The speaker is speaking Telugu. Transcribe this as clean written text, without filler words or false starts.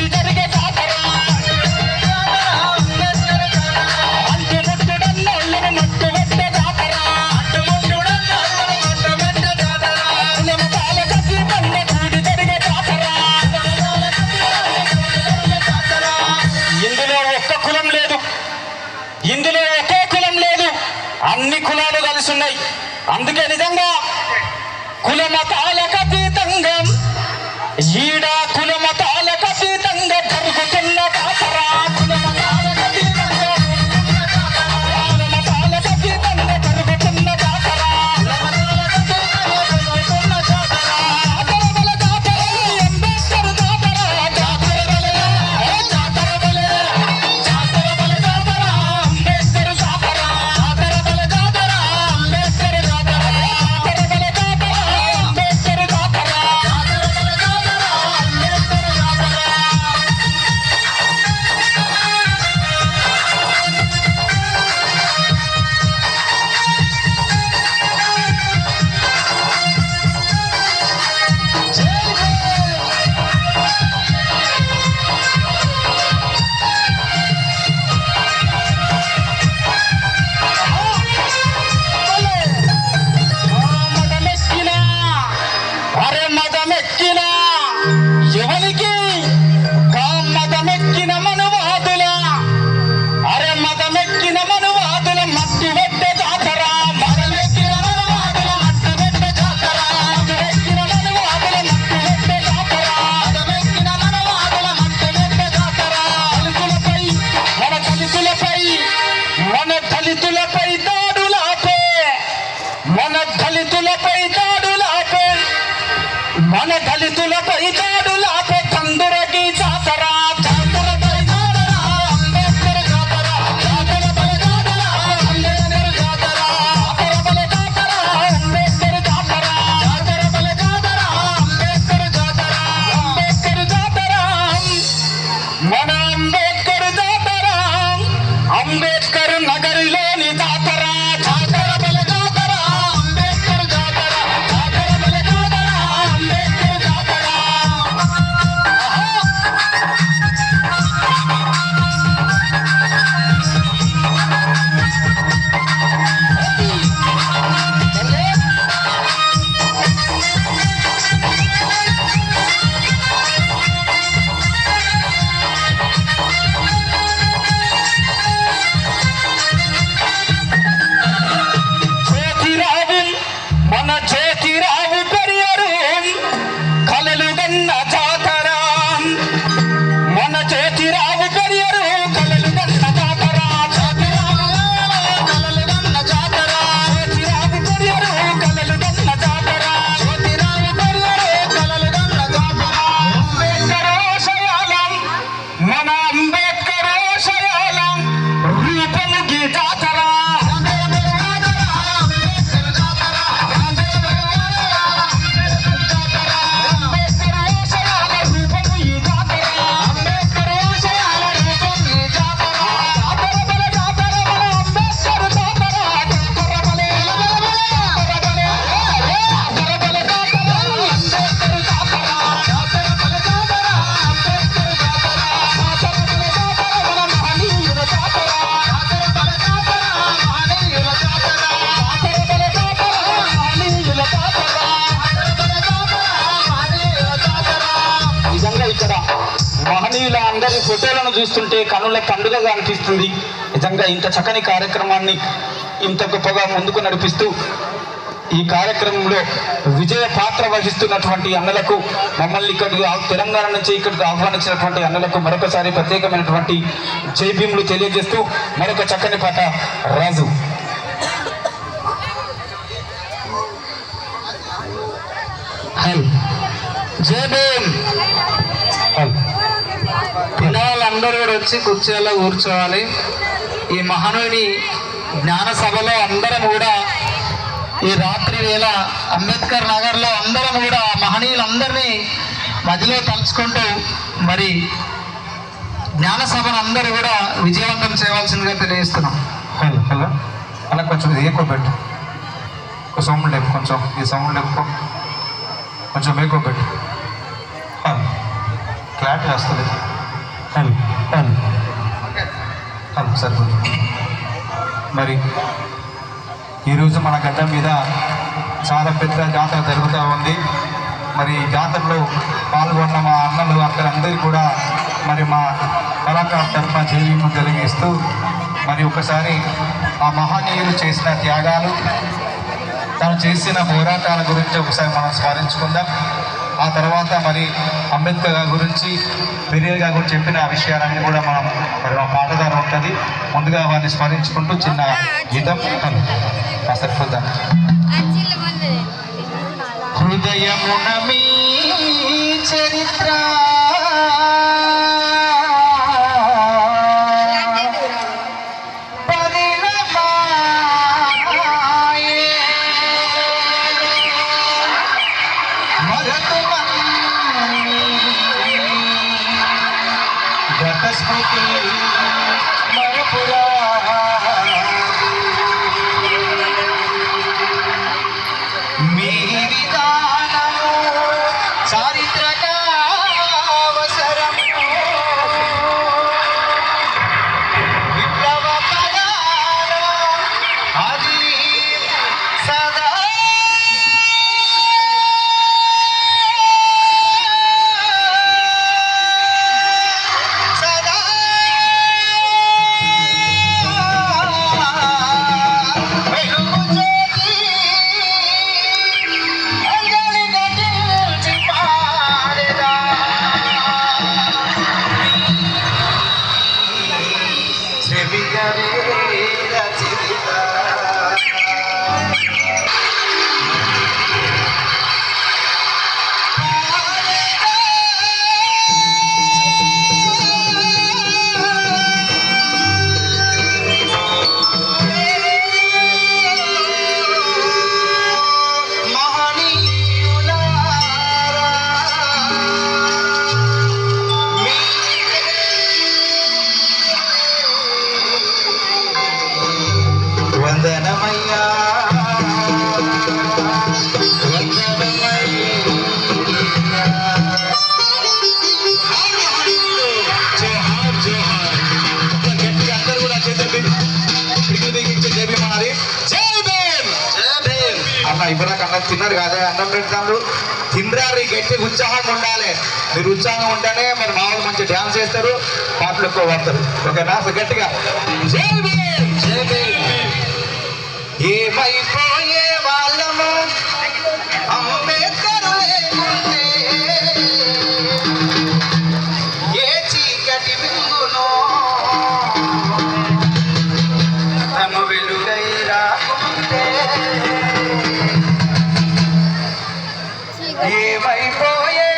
కూడి జరిగే జాతర అంటుముట్టుడన్నోళ్ళని మట్టు పెట్టే జాతర కులమతాలకు అతీతంగా కూడి జరిగే జాతర. ఇందులో ఒక్క కులం లేదు, ఇందులో ఒకే కులం లేదు, అన్ని కులాలు కలిసి ఉన్నాయి. అందుకే నిజంగా కులమతాలకు అతీతంగా ఈడ కులమతాలకు అతీతంగా జరుగుతున్న జాతర. కులమతాలకు అతీతంగా జరుగుతున్న జాతర. అంబేద్కర్ జాతర, జాతర బలే, జాతర బలే, జాతర బలే జాతర, అంబేద్కర్ జాతర, జాతర బలే జాతర, అంబేద్కర్ జాతర, జాతర బలే జాతర, అంబేద్కర్ జాతర, జాతర బలే జాతర, అంబేద్కర్ జాతర. మదమెక్కినా అరే మదమెక్కినా ఎవరికి మదమెక్కిన మనువాదుల అరే మదమెక్కిన మనువాదుల మట్టి పెట్టే జాతర. మదమెక్కిన మనువాదుల మట్టి పెట్టే జాతర. మదమెక్కిన మనువాదుల మట్టి పెట్టే జాతర. మదమెక్కిన మనువాదుల మట్టి పెట్టే జాతర. దళితులపై మన దళితులపై మన దళితులపై దాడులాపే మన దళితులపై దాడులాపే మన దళితులపై దాడులాపే తందురగి జాతర. జాతరపై జాతర, అంబేద్కర్ జాతర, జాతరపై జాతర, అంబేద్కర్ జాతర, జాతరపై జాతర, అంబేద్కర్ జాతర, జాతరపై జాతర, అంబేద్కర్ జాతర, అంబేద్కర్ జాతర, మన అంబేద్కర్ జాతర, అంబేద్కర్ నగరిలోని జాతర. జాతర బలే జాతర, అంబేద్కర్ జాతర, జాతర బలే జాతర, అంబేద్కర్ జాతర. జ్యోతిరావు మన జ్యోతిరావు పెరియరు కలలు గన్న జాతర. మన జ్యోతిరావు పెరియరు కలలు గన్న జాతర. జ్యోతిరావు కలలు గన్న జాతర. జ్యోతిరావు పెరియరు కలలు గన్న జాతర. జ్యోతిరావు పెరియరు కలలు గన్న జాతర. అంబేద్కర్ ఆశయాలం మన అంబేద్కర్ ఆశయాలం రూపము గీ జాతర. నిజంగా ఇక్కడ మహనీయుల అందరి ఫోటోలను చూస్తుంటే కనుల పండుగగా అనిపిస్తుంది. నిజంగా ఇంత చక్కని కార్యక్రమాన్ని ఇంత గొప్పగా ముందుకు నడిపిస్తూ ఈ కార్యక్రమంలో విజయ పాత్ర వహిస్తున్నటువంటి అన్నలకు, మమ్మల్ని ఇక్కడికి తెలంగాణ నుంచి ఇక్కడికి ఆహ్వానించినటువంటి అన్నలకు మరొకసారి ప్రత్యేకమైనటువంటి జై భీములు తెలియజేస్తూ మరొక చక్కని పాట రాజు. జై భీమ్. పిల్లలందరూ కూడా వచ్చి కుర్చీలో కూర్చోవాలి. ఈ మహనీయుని జ్ఞాన సభలో అందరం కూడా ఈ రాత్రి వేళ అంబేద్కర్ నగర్లో అందరం కూడా మహనీయులందరినీ మధ్యలో తలుచుకుంటూ మరి జ్ఞాన సభను అందరూ కూడా విజయవంతం చేయవలసిందిగా తెలియజేస్తున్నాం. హలో హలో అలా కొంచెం ఎక్కువ పెట్టు, సౌండ్ లేపు, కొంచెం ఈ సౌండ్ లేపు, కొంచెం ఎక్కువ పెట్టు, క్లారిటీ వస్తుంది. సరిపోతుంది. మరి ఈరోజు మన గడ్డ మీద చాలా పెద్ద జాతర జరుగుతూ ఉంది. మరి ఈ జాతరలో పాల్గొన్న మా అన్నలు అక్కలందరికీ కూడా మరి మా కళాకారు తరఫున జైవీము తెలియజేస్తూ మరి ఒకసారి ఆ మహనీయులు చేసిన త్యాగాలు, తను చేసిన పోరాటాల గురించి ఒకసారి మనం స్మరించుకుందాం. ఆ తర్వాత మరి అంబేద్కర్ గారి గురించి, పెరియర్ గారి గురించి చెప్పిన విషయాలన్నీ కూడా మనం మరి మా పాట ద్వారా ఉంటుంది. ముందుగా వారిని స్మరించుకుంటూ చిన్న గీతం సరిపోద్దాం. హృదయమున మీ చరిత్ర స్మృతి మరపురా మీ విధానము చారిత్రక అవసరము విప్లవ పదాలు అది సదా వందనమయ్యా అన్న ఇవ్వడానికి అన్నం తిన్నారు కాదా, అన్నం పెడతారు తినరారు. గట్టి ఉత్సాహంగా ఉండాలి. మీరు ఉత్సాహంగా ఉంటేనే మరి మామూలు మంచి డ్యాన్స్ చేస్తారు, పాటలు ఎక్కువ పడతారు. ఓకేనా? గట్టిగా ఏమైపోయే వాళ్ళము అంబేద్కర్ లేకుంటే, ఏ చీకటి వెలుగునో తను వెలుగై రాకుంటే, ఏమైపోయే